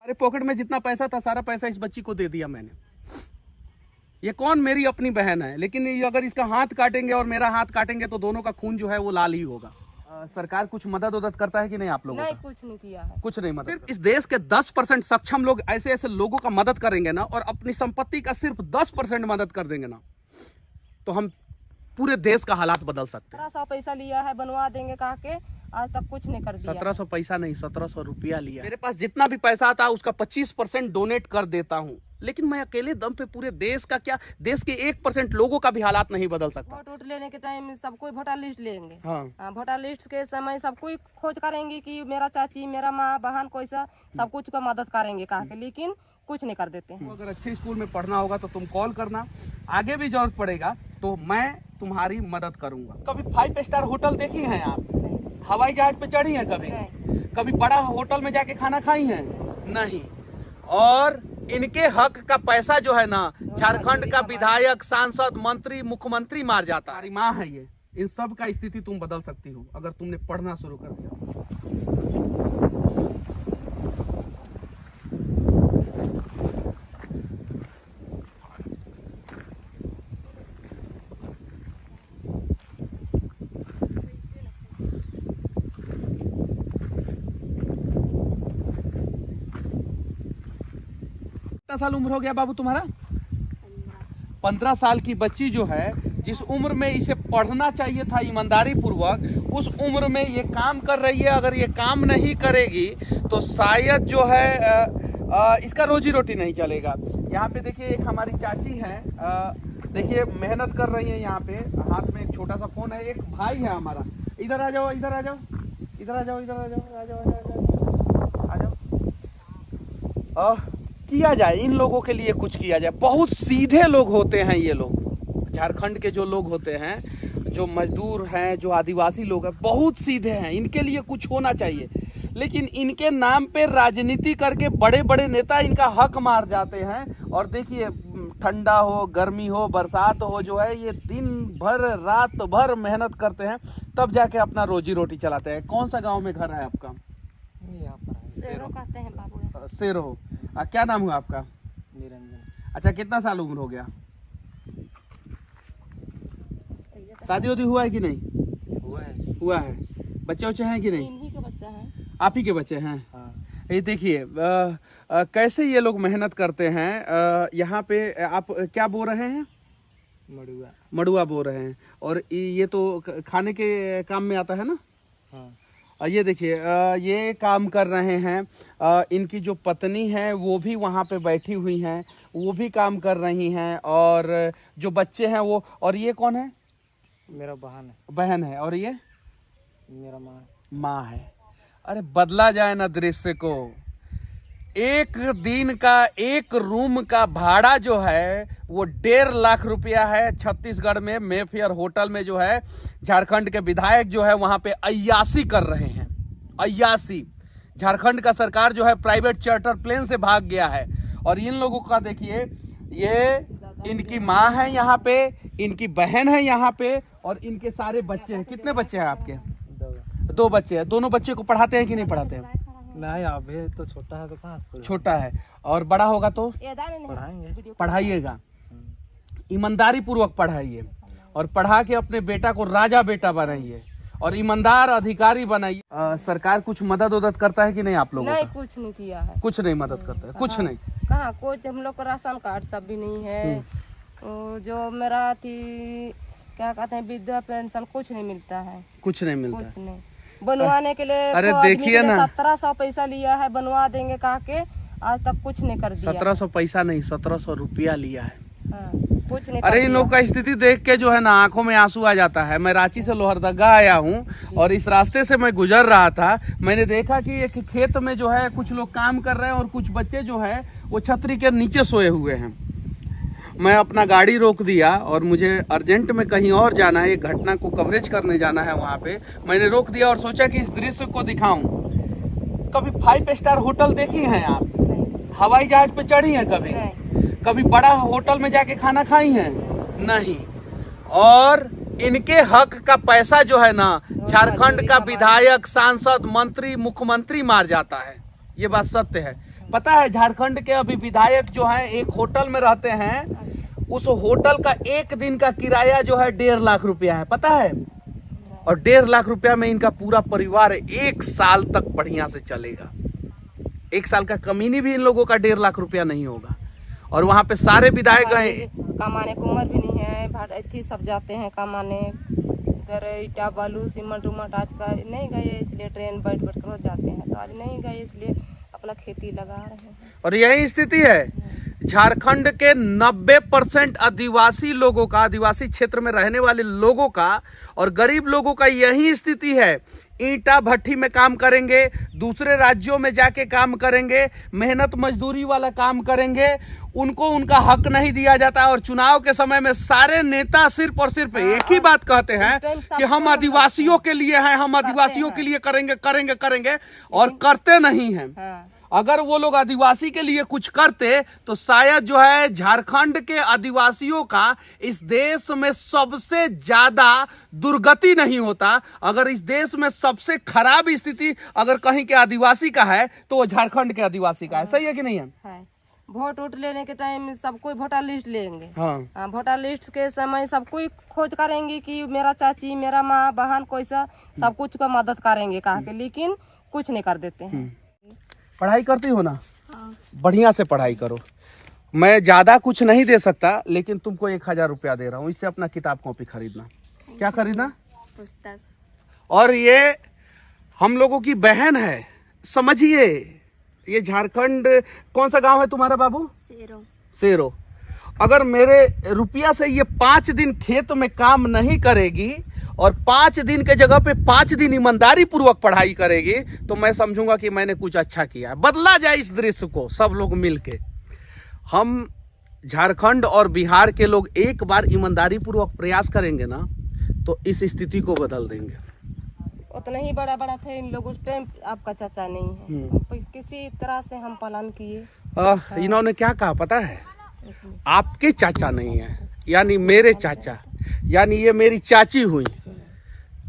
अरे पॉकेट में जितना पैसा था सारा पैसा इस बच्ची को दे दिया मैंने। ये कौन, मेरी अपनी बहन है, लेकिन ये अगर इसका हाथ काटेंगे और मेरा हाथ काटेंगे तो दोनों का खून जो है वो लाल ही होगा। सरकार कुछ मदद करता है कि नहीं आप लोगों नहीं, का? कुछ नहीं किया है। कुछ नहीं मदद। सिर्फ इस देश के 10% सक्षम लोग ऐसे ऐसे लोगों का मदद करेंगे ना, और अपनी संपत्ति का सिर्फ 10% मदद कर देंगे ना, तो हम पूरे देश का हालात बदल सकते हैं। 1700 पैसा लिया है, बनवा देंगे कहा के, आज तक कुछ नहीं कर दिया। 1700 पैसा नहीं, 1700 रुपया लिया। मेरे पास जितना भी पैसा आता है उसका 25% डोनेट कर देता हूँ, लेकिन मैं अकेले दम पे पूरे देश का क्या, देश के 1% लोगों का भी हालात नहीं बदल सकता। वोट लेने के टाइम सब कोई वोटर लिस्ट लेंगे। हाँ। वोटर लिस्ट के समय सब कोई खोज करेंगे कि मेरा चाची, मेरा माँ, बहन, कोई सा सब कुछ का मदद करेंगे कहा के, लेकिन कुछ नहीं कर देते हैं। अगर अच्छे स्कूल में पढ़ना होगा तो तुम कॉल करना, आगे भी जरूरत पड़ेगा तो मैं तुम्हारी मदद करूंगा। कभी 5 स्टार होटल देखी हैं आप? हवाई जहाज पे चढ़ी हैं कभी? कभी बड़ा होटल में जाके खाना खाई हैं? नहीं। और इनके हक का पैसा जो है ना, झारखंड का विधायक, सांसद, मंत्री, मुख्यमंत्री मार जाता है। माँ है ये, इन सब का स्थिति तुम बदल सकती हो अगर तुमने पढ़ना शुरू कर दिया। कितना साल उम्र हो गया बाबू तुम्हारा? 15 साल की बच्ची जो है, जिस उम्र में इसे पढ़ना चाहिए था ईमानदारी पूर्वक, उस उम्र में ये काम कर रही है। अगर ये काम नहीं करेगी तो शायद जो है इसका रोजी रोटी नहीं चलेगा। यहाँ पे देखिए एक हमारी चाची है, देखिए मेहनत कर रही है। यहाँ पे हाथ में एक छोटा सा फोन है। एक भाई है हमारा, इधर आ जाओ, इधर आ जाओ, इधर आ जाओ, इधर आ जाओ, आ जाओ, आ जाओ। किया जाए, इन लोगों के लिए कुछ किया जाए। बहुत सीधे लोग होते हैं ये लोग, झारखंड के जो लोग होते हैं, जो मजदूर हैं, जो आदिवासी लोग हैं, बहुत सीधे हैं। इनके लिए कुछ होना चाहिए, लेकिन इनके नाम पे राजनीति करके बड़े बड़े नेता इनका हक मार जाते हैं। और देखिए ठंडा हो, गर्मी हो, बरसात हो, जो है ये दिन भर रात भर मेहनत करते हैं, तब जाके अपना रोजी रोटी चलाते हैं। कौन सा गाँव में घर है आपका? शेरों कहते हैं बाबू। शेरो। क्या नाम हुआ आपका? निरंजन। अच्छा, कितना साल उम्र हो गया? शादी वादी हुआ है कि नहीं? हुआ है। बच्चे वच्चे हैं कि नहीं? इन्हीं के बच्चा है। आप ही के बच्चे हैं? हाँ। ये देखिए कैसे ये लोग मेहनत करते हैं। यहाँ पे आप क्या बो रहे हैं? मड़ुआ। मड़ुआ बो रहे हैं। और ये तो खाने के काम में आता है ना? हाँ। ये देखिए ये काम कर रहे हैं। इनकी जो पत्नी है वो भी वहाँ पे बैठी हुई हैं, वो भी काम कर रही हैं। और जो बच्चे हैं वो, और ये कौन है? मेरा बहन है। बहन है। और ये मेरा माँ है। माँ है। अरे बदला जाए ना दृश्य को। एक दिन का एक रूम का भाड़ा जो है वो 1.5 लाख रुपया है। छत्तीसगढ़ में मेफेयर होटल में जो है झारखंड के विधायक जो है वहां पे अय्यासी कर रहे हैं। अय्यासी। झारखंड का सरकार जो है प्राइवेट चार्टर प्लेन से भाग गया है। और इन लोगों का देखिए, ये इनकी माँ है यहाँ पे, इनकी बहन है यहाँ पे, और इनके सारे बच्चे हैं। कितने बच्चे हैं आपके? 2 बच्चे हैं। दोनों बच्चे को पढ़ाते हैं कि नहीं पढ़ाते हैं? नहीं, अभी तो छोटा है तो कहाँ से छोटा है, और बड़ा होगा तो पढ़ाएंगे। पढ़ाइएगा, ईमानदारी पूर्वक पढ़ाइए, और पढ़ा के अपने बेटा को राजा बेटा बनाइए और ईमानदार अधिकारी बनाइए। सरकार कुछ मदद करता है कि नहीं आप लोगों नहीं, का? कुछ नहीं किया है। कुछ नहीं मदद करता है, कुछ नहीं। कहाँ कुछ, हम लोग को राशन कार्ड सब भी नहीं है। जो मेरा थी क्या कहते हैं, वृद्धा पेंशन, कुछ नहीं मिलता है। कुछ नहीं मिलता कुछ नहीं। बनवाने के लिए अरे तो आदमी देखिए के लिए ना। 1700 पैसा लिया है, बनवा देंगे कहा के, आज तक कुछ नहीं कर दिया। 1700 पैसा नहीं, 1700 रुपया लिया है। हाँ, कुछ नहीं अरे कर इन दिया। लोग का स्थिति देख के जो है ना आंखों में आंसू आ जाता है। मैं रांची से लोहरदगा आया हूँ, और इस रास्ते से मैं गुजर रहा था। मैंने देखा कि एक खेत में जो है कुछ लोग काम कर रहे हैं, और कुछ बच्चे जो है वो छतरी के नीचे सोए हुए हैं। मैं अपना गाड़ी रोक दिया, और मुझे अर्जेंट में कहीं और जाना है, एक घटना को कवरेज करने जाना है वहाँ पे। मैंने रोक दिया और सोचा कि इस दृश्य को दिखाऊं। कभी 5 स्टार होटल देखी हैं आप? हवाई जहाज पे चढ़ी हैं कभी? कभी बड़ा होटल में जाके खाना खाई हैं? नहीं। और इनके हक का पैसा जो है ना, झारखंड का विधायक, सांसद, मंत्री, मुख्यमंत्री मार जाता है। ये बात सत्य है। पता है झारखंड के अभी विधायक जो हैं एक होटल में रहते हैं, उस होटल का एक दिन का किराया जो है 1.5 लाख रुपया है, पता है। और 1.5 लाख रुपया में इनका पूरा परिवार 1 साल तक बढ़िया से चलेगा। 1 साल का कमीनी भी इन लोगों का 1.5 लाख रुपया नहीं होगा। और वहाँ पे सारे विधायक गए, कमाने को उम्र भी नहीं है, भाड़ सब जाते हैं कमाने, इधर ईटा बालू सीमेंट उमट आज का नहीं गए, इसलिए ट्रेन बैठ बैठ कर जाते हैं, तो आज नहीं गए इसलिए अपना खेती लगा रहे हैं। और यही स्थिति है झारखंड के 90% आदिवासी लोगों का, आदिवासी क्षेत्र में रहने वाले लोगों का और गरीब लोगों का यही स्थिति है। ईंटा भट्टी में काम करेंगे, दूसरे राज्यों में जाके काम करेंगे, मेहनत मजदूरी वाला काम करेंगे, उनको उनका हक नहीं दिया जाता। और चुनाव के समय में सारे नेता सिर्फ और सिर्फ एक ही बात कहते हैं कि हम आदिवासियों के लिए हैं, हम आदिवासियों के लिए करेंगे करेंगे करेंगे, और करते नहीं हैं। अगर वो लोग आदिवासी के लिए कुछ करते तो शायद जो है झारखंड के आदिवासियों का इस देश में सबसे ज्यादा दुर्गति नहीं होता। अगर इस देश में सबसे खराब स्थिति अगर कहीं के आदिवासी का है तो वो झारखंड के आदिवासी का है। सही है कि नहीं है? वोट वोट लेने के टाइम सब कोई वोटर लिस्ट लेंगे। हाँ, वोटर लिस्ट के समय सब कोई खोज करेंगे कि मेरा चाची, मेरा माँ, बहन कोई सा सब कुछ का मदद करेंगे कहा के, लेकिन कुछ नहीं कर देते हैं। पढ़ाई करती हो ना? बढ़िया से पढ़ाई करो। मैं ज्यादा कुछ नहीं दे सकता, लेकिन तुमको 1000 रुपया दे रहा हूँ, इससे अपना किताब कॉपी खरीदना। क्या खरीदना? पुस्तक। और ये हम लोगों की बहन है, समझिए। ये झारखंड, कौन सा गांव है तुम्हारा बाबू? सेरो। अगर मेरे रुपया से ये 5 दिन खेत में काम नहीं करेगी और 5 दिन के जगह पे 5 दिन ईमानदारी पूर्वक पढ़ाई करेगी तो मैं समझूंगा कि मैंने कुछ अच्छा किया। बदला जाए इस दृश्य को सब लोग मिलके। हम झारखंड और बिहार के लोग एक बार ईमानदारी पूर्वक प्रयास करेंगे ना तो इस स्थिति को बदल देंगे। उतना ही बड़ा बड़ा थे इन लोग, उस टाइम आपका चाचा नहीं है, किसी तरह से हम पालन किए। इन्होंने क्या कहा पता है? आपके चाचा नहीं है, यानी मेरे चाचा, यानी ये मेरी चाची हुई।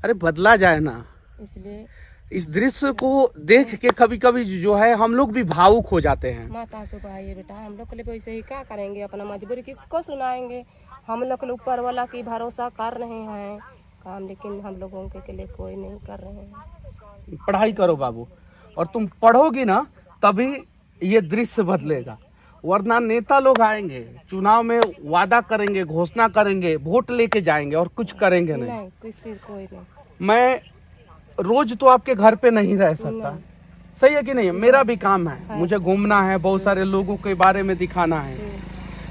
अरे बदला जाए ना। इसलिए इस दृश्य को देख के कभी कभी जो है हम लोग भी भावुक हो जाते हैं। माता से भाई बेटा हम लोग के लिए वैसे ही क्या करेंगे, अपना मजबूरी किसको सुनाएंगे। हम लोग ऊपर वाला की भरोसा कर रहे हैं काम, लेकिन हम लोगों के लिए कोई नहीं कर रहे हैं। पढ़ाई करो बाबू, और तुम पढ़ोगी ना तभी ये दृश्य बदलेगा। वरना नेता लोग आएंगे, चुनाव में वादा करेंगे, घोषणा करेंगे, वोट लेके जाएंगे और कुछ करेंगे नहीं। किसी कोई नहीं। मैं रोज तो आपके घर पे नहीं रह सकता, सही है कि नहीं? मेरा भी काम है, मुझे घूमना है, बहुत सारे लोगों के बारे में दिखाना है,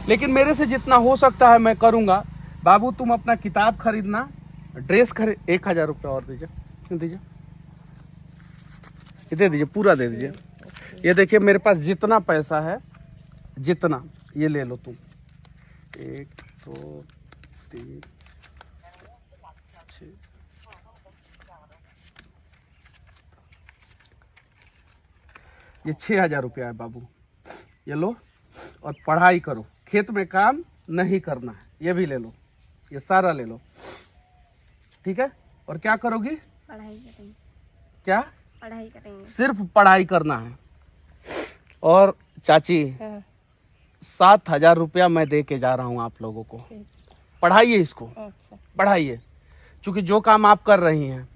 लेकिन मेरे से जितना हो सकता है मैं करूँगा। बाबू तुम अपना किताब खरीदना, ड्रेस खरीद, 1000 रुपया और दीजिए, दीजिए, दे दीजिए, पूरा दे दीजिए। ये देखिए मेरे पास जितना पैसा है, जितना ये ले लो तुम। 1 2 3 6 ये 6000 रुपया है बाबू, ये लो और पढ़ाई करो। खेत में काम नहीं करना है, ये भी ले लो, ये सारा ले लो, ठीक है? और क्या करोगी? पढ़ाई करेंगे। क्या? पढ़ाई करेंगे, सिर्फ पढ़ाई करना है। और चाची 7000 रुपया मैं दे के जा रहा हूँ आप लोगों को, पढ़ाइए इसको। अच्छा। पढ़ाइए, क्योंकि जो काम आप कर रही हैं,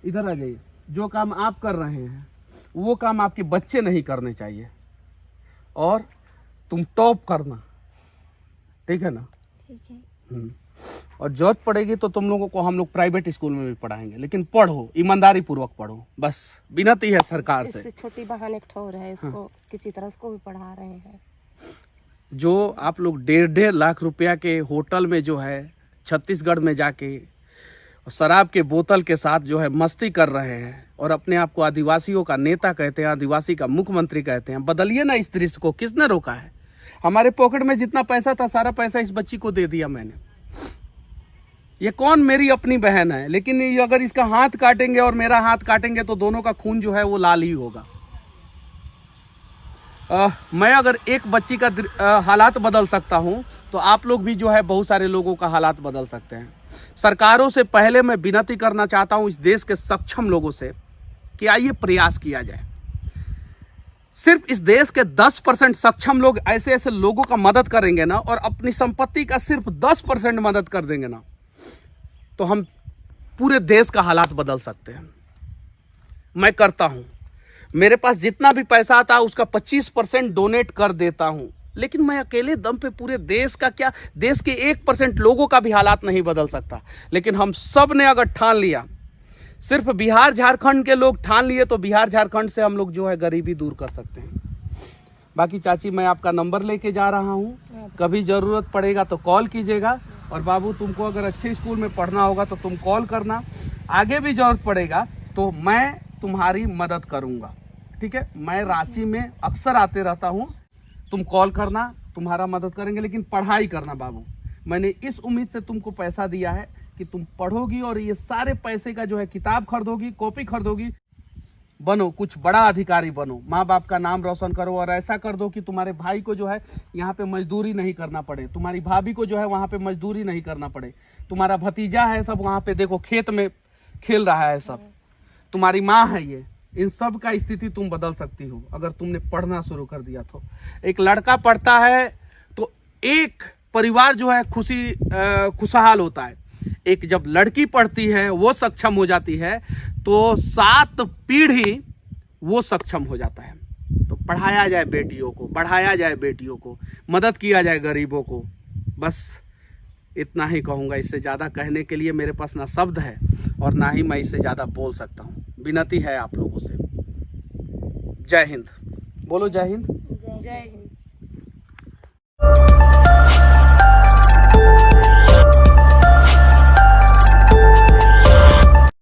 इधर आ जाइए, जो काम आप कर रहे हैं वो काम आपके बच्चे नहीं करने चाहिए। और तुम टॉप करना, ठीक है ना? ठीक है। और जरूरत पड़ेगी तो तुम लोगों को हम लोग प्राइवेट स्कूल में भी पढ़ाएंगे, लेकिन पढ़ो, ईमानदारी पूर्वक पढ़ो, बस विनती है सरकार से। इससे छोटी बहन एक ठोर है, उसको किसी तरह उसको भी पढ़ा रहे हैं। जो आप लोग 1.5 लाख रुपया के होटल में जो है छत्तीसगढ़ में जाके शराब के बोतल के साथ जो है मस्ती कर रहे हैं और अपने आप को आदिवासियों का नेता कहते हैं, आदिवासी का मुख्यमंत्री कहते हैं, बदलिए ना इस दृश्य को। किसने रोका है? हमारे पॉकेट में जितना पैसा था सारा पैसा इस बच्ची को दे दिया मैंने। ये कौन? मेरी अपनी बहन है, लेकिन अगर इसका हाथ काटेंगे और मेरा हाथ काटेंगे तो दोनों का खून जो है वो लाल ही होगा। मैं अगर एक बच्ची का हालात बदल सकता हूं तो आप लोग भी जो है बहुत सारे लोगों का हालात बदल सकते हैं। सरकारों से पहले मैं विनती करना चाहता हूं इस देश के सक्षम लोगों से कि आइए प्रयास किया जाए। सिर्फ इस देश के 10% सक्षम लोग ऐसे ऐसे लोगों का मदद करेंगे ना, और अपनी संपत्ति का सिर्फ 10% मदद कर देंगे ना, तो हम पूरे देश का हालात बदल सकते हैं। मैं करता हूं, मेरे पास जितना भी पैसा आता है उसका 25% डोनेट कर देता हूं, लेकिन मैं अकेले दम पे पूरे देश का क्या, देश के 1% लोगों का भी हालात नहीं बदल सकता। लेकिन हम सब ने अगर ठान लिया, सिर्फ बिहार झारखंड के लोग ठान लिए, तो बिहार झारखंड से हम लोग जो है गरीबी दूर कर सकते हैं। बाकी चाची, मैं आपका नंबर लेके जा रहा हूँ, कभी ज़रूरत पड़ेगा तो कॉल कीजिएगा। और बाबू, तुमको अगर अच्छे स्कूल में पढ़ना होगा तो तुम कॉल करना, आगे भी ज़रूरत पड़ेगा तो मैं तुम्हारी मदद करूँगा, ठीक है। मैं रांची में अक्सर आते रहता हूँ, तुम कॉल करना, तुम्हारा मदद करेंगे, लेकिन पढ़ाई करना बाबू। मैंने इस उम्मीद से तुमको पैसा दिया है कि तुम पढ़ोगी और ये सारे पैसे का जो है किताब खरीदोगी, कॉपी खरीदोगी, बनो, कुछ बड़ा अधिकारी बनो, माँ बाप का नाम रोशन करो, और ऐसा कर दो कि तुम्हारे भाई को जो है यहाँ पे मजदूरी नहीं करना पड़े, तुम्हारी भाभी को जो है वहाँ पे मजदूरी नहीं करना पड़े, तुम्हारा भतीजा है सब वहाँ पे देखो खेत में खेल रहा है सब, तुम्हारी माँ है ये, इन सब का स्थिति तुम बदल सकती हो अगर तुमने पढ़ना शुरू कर दिया तो। एक लड़का पढ़ता है तो एक परिवार जो है खुशहाल होता है, एक जब लड़की पढ़ती है, वो सक्षम हो जाती है, तो 7 पीढ़ी वो सक्षम हो जाता है। तो पढ़ाया जाए बेटियों को, बढ़ाया जाए बेटियों को, मदद किया जाए गरीबों को। बस इतना ही कहूँगा, इससे ज़्यादा कहने के लिए मेरे पास ना शब्द है और ना ही मैं इससे ज़्यादा बोल सकता हूँ। विनती है आप लोगों से। जय हिंद। बोलो जय हिंद। जय हिंद।